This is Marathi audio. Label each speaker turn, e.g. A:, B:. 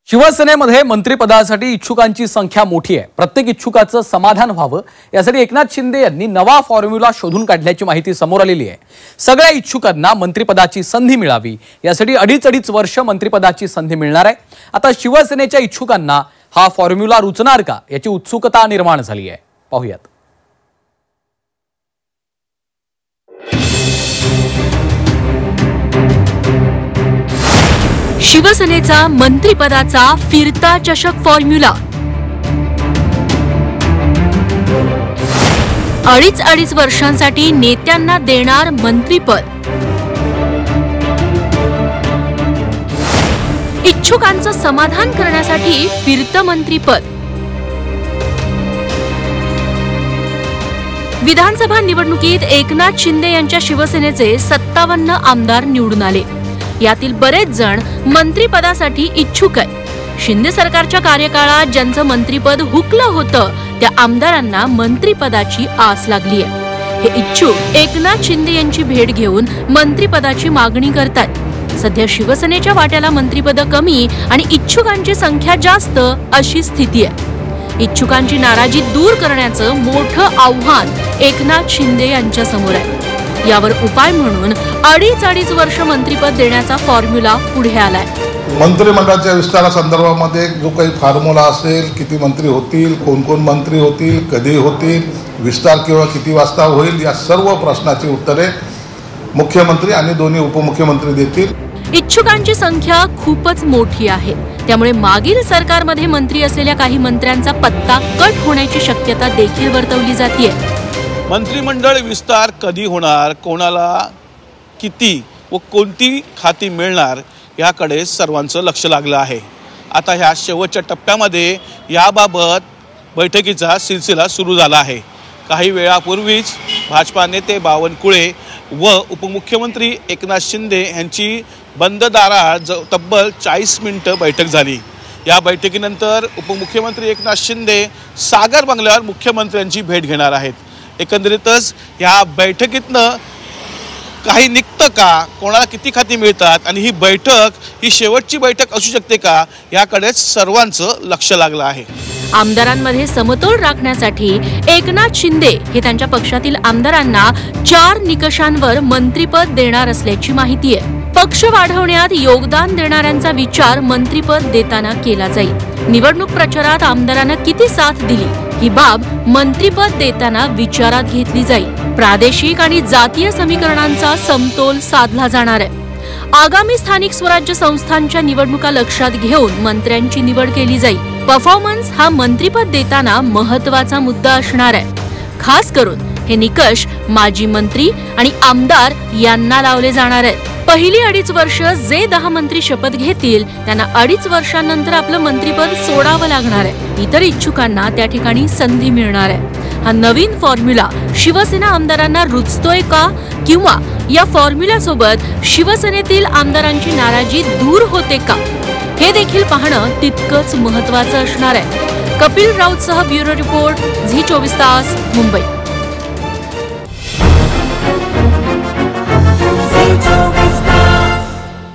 A: शिवसेनेमध्ये मंत्रिपदासाठी इच्छुकांची संख्या मोठी आहे। प्रत्येक इच्छुकाचं समाधान व्हावं यासाठी एकनाथ शिंदे यांनी नवा फॉर्म्युला शोधून काढल्याची माहिती समोर आलेली आहे। सगळ्या इच्छुकांना मंत्रिपदाची संधी मिळावी यासाठी अडीच वर्ष मंत्रिपदाची संधी मिळणार आहे। आता शिवसेनेच्या इच्छुकांना हा फॉर्म्युला रुचणार का याची उत्सुकता निर्माण झाली आहे। पाहूयात।
B: शिवसेनेचा मंत्रिपदाचा फिरता चषक फॉर्म्युला। अडीच वर्षांसाठी नेत्यांना देणार मंत्रिपद। इच्छुकांचं समाधान करण्यासाठी फिरतं मंत्रिपद। विधानसभा निवडणुकीत एकनाथ शिंदे यांच्या शिवसेनेचे 57 आमदार निवडून आले। यातील बरेच जण मंत्रिपदासाठी इच्छुक आहेत। शिंदे सरकारच्या कार्यकाळात ज्यांचं मंत्रिपद हुकलं होतं त्या आमदारांना मंत्रिपदाची आस लागली आहे। हे इच्छुक एकनाथ शिंदे यांची भेट घेऊन मंत्रिपदाची मागणी करतात। सध्या शिवसेनेच्या वाट्याला मंत्रिपद कमी आणि इच्छुकांची संख्या जास्त अशी स्थिती आहे। इच्छुकांची नाराजी दूर करण्याचं मोठं आव्हान एकनाथ शिंदे यांच्या समोर आहे। यावर उपाय म्हणून अडीच वर्ष मंत्रिपद देण्याचा फॉर्म्युला पुढे आलाय।
C: मंत्रिमंडळाच्या विस्तारासंदर्भामध्ये जो काही फॉर्म्युला असेल, किती मंत्री होतील, कोण कोण मंत्री होतील, कधी होतील, विस्तार किंवा किती वाजता होईल, या सर्व प्रश्नाची उत्तरे मुख्यमंत्री आणि दोन्ही उपमुख्यमंत्री देतील।
B: इच्छुकांची संख्या खूपच मोठी आहे, त्यामुळे मागील सरकारमध्ये मंत्री असलेल्या काही मंत्र्यांचा पत्ता कट होण्याची शक्यता देखील वर्तवली जाते।
D: मंत्रिमंडळ विस्तार कधी होणार, कोणाला किती व कोणती खाती मिळणार याकडे सर्वांचं लक्ष लागलं आहे। आता ह्या शेवटच्या टप्प्यामध्ये याबाबत बैठकीचा सिलसिला सुरू झाला आहे। काही वेळापूर्वीच भाजपा नेते बावनकुळे व उपमुख्यमंत्री एकनाथ शिंदे यांची बंद दारात तब्बल 40 मिनिटं बैठक झाली। या बैठकीनंतर उपमुख्यमंत्री एकनाथ शिंदे सागर बंगल्यावर मुख्यमंत्र्यांची भेट घेणार आहेत। एकंदरीतच या बैठकीतनं काही निघतं का, कोणाला किती खाती मिळतात आणि ही बैठक ही शेवटची बैठक असू शकते का याकडेच सर्वांचं लक्ष लागलं आहे।
B: आमदारांमध्ये समतोल राखण्यासाठी एकनाथ शिंदे हे त्यांच्या पक्षातील आमदारांना 4 निकषांवर मंत्रिपद देणार असल्याची माहिती आहे। पक्ष वाढवण्यात योगदान देणाऱ्यांचा विचार मंत्रिपद देताना केला जाईल। निवडणूक प्रचारात आमदारांना किती साथ दिली ही बाब मंत्रिपद देताना विचारात घेतली जाईल। प्रादेशिक आणि जातीय समीकरणांचा समतोल साधला जाणार आहे। आगामी स्थानिक स्वराज्य संस्थांच्या निवडणुका लक्षात घेऊन मंत्र्यांची निवड केली जाईल। परफॉर्मन्स हा मंत्रिपद देताना महत्त्वाचा मुद्दा असणार आहे। खास करून हे निकष माजी मंत्री आणि आमदार यांना लावले जाणार आहेत। पहिली 2.5 वर्ष जे 10 मंत्री शपथ घेतील त्यांना 2.5 वर्षांनंतर आपलं मंत्रिपद सोडावं लागणार आहे। इतर इच्छुकांना त्या ठिकाणी संधी मिळणार आहे। हा नवीन फॉर्म्युला शिवसेना आमदारांना रुचतोय का, किंवा या फॉर्म्युला सोबत शिवसेनेतील आमदारांची नाराजी दूर होते का, हे देखील पाहणं तितकंच महत्त्वाचं असणार आहे। कपिल राऊतसह ब्युरो रिपोर्ट झी 24 तास, मुंबई।